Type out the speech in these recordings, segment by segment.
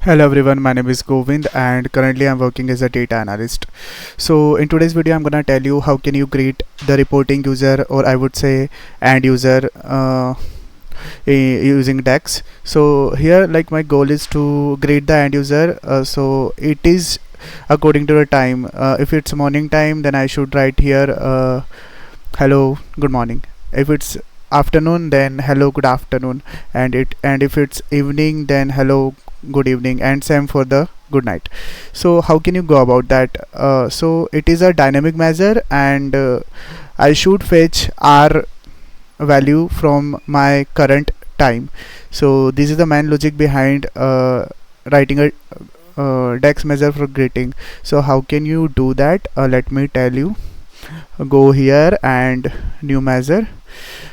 Hello everyone, my name is Govind and currently I'm working as a data analyst. So in today's video I'm gonna tell you how can you greet the reporting user, or I would say end user, using DAX. So here, like, my goal is to greet the end user. So it is according to the time. If it's morning time, then I should write here hello, good morning. If it's afternoon, then hello, good afternoon. And if it's evening, then hello, good evening, and same for the good night. So how can you go about that? So it is a dynamic measure, and I should fetch r value from my current time. So this is the main logic behind writing a DAX measure for greeting. So how can you do that? Let me tell you. Go here and new measure.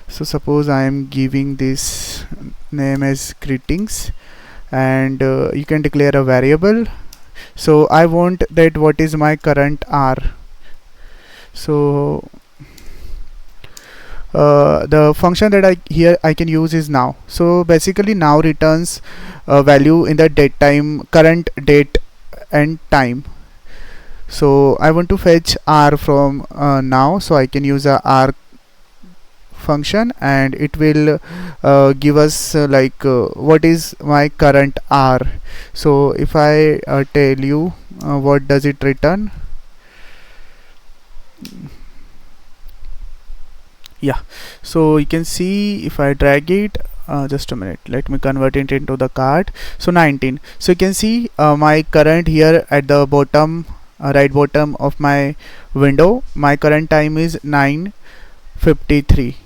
So suppose I am giving this name as greetings, and you can declare a variable. So I want that what is my current r. So the function that I can use is now. So basically now returns a value in the date time, current date and time. So I want to fetch r from now, so I can use a r function, and it will give us what is my current r. So if I tell you what does it return, yeah, so you can see if I drag it, just a minute, let me convert it into the card. So 19. So you can see my current here at the bottom, right bottom of my window, my current time is 9:53.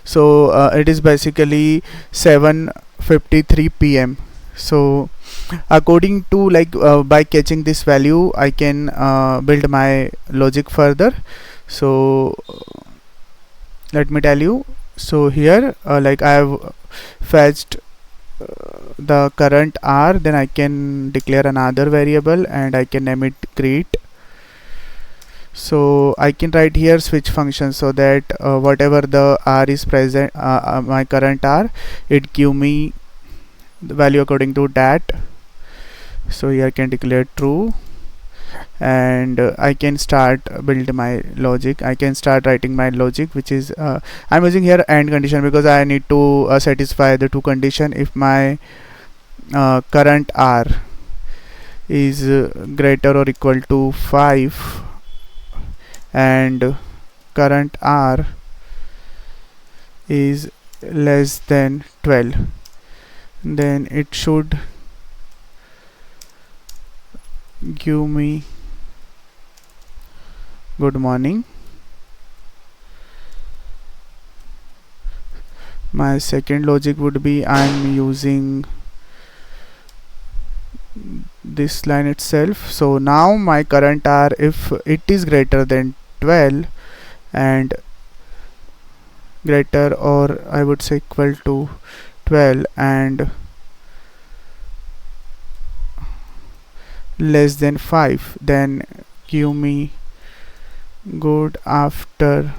So it is basically 7:53 p.m. So according to, by catching this value, I can build my logic further. So let me tell you. So here, like, I have fetched the current r, then I can declare another variable and I can name it greet. So I can write here switch function, so that whatever the r is present, my current r, it give me the value according to that. So here I can declare true, and I can start build my logic. I can start writing my logic, which is I'm using here AND condition because I need to satisfy the two condition. If my current r is greater or equal to 5 and current r is less than 12, then it should give me good morning. My second logic would be I'm using this line itself. So now my current r, if it is greater than 12 and greater, or I would say equal to 12 and less than 5, then give me good afternoon.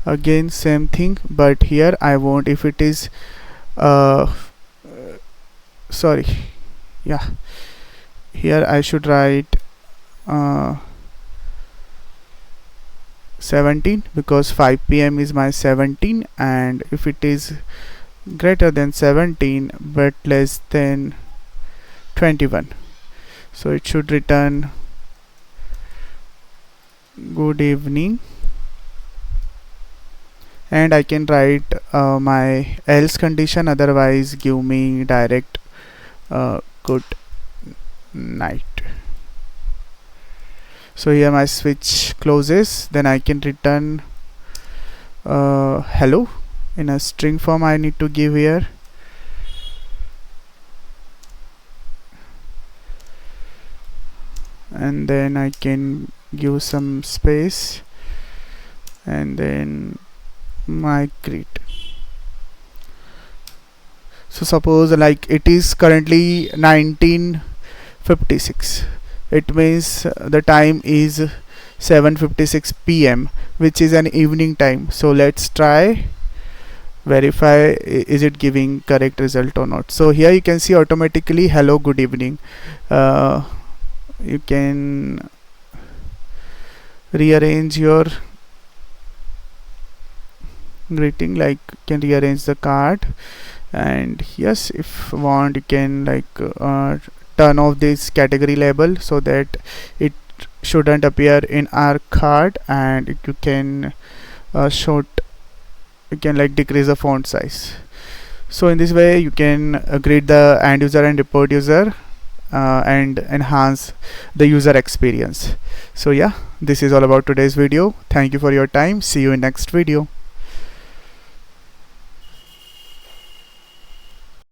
Again same thing, but here I want, if it is sorry, yeah, here I should write 17, because 5 p.m. is my 17, and if it is greater than 17 but less than 21, so it should return good evening. And I can write my else condition, otherwise give me direct good night. So here my switch closes, then I can return hello in a string form. I need to give here, and then I can give some space, and then my greet. So suppose, like, it is currently 19:56, it means the time is 7:56 p.m., which is an evening time. So let's try verify is it giving correct result or not. So here you can see automatically hello good evening. You can rearrange your greeting, like you can rearrange the card, and yes, if want you can like turn off this category label so that it shouldn't appear in our card, and you can short you can like decrease the font size. So in this way you can greet the end user and report user and enhance the user experience. So yeah, this is all about today's video. Thank you for your time. See you in next video.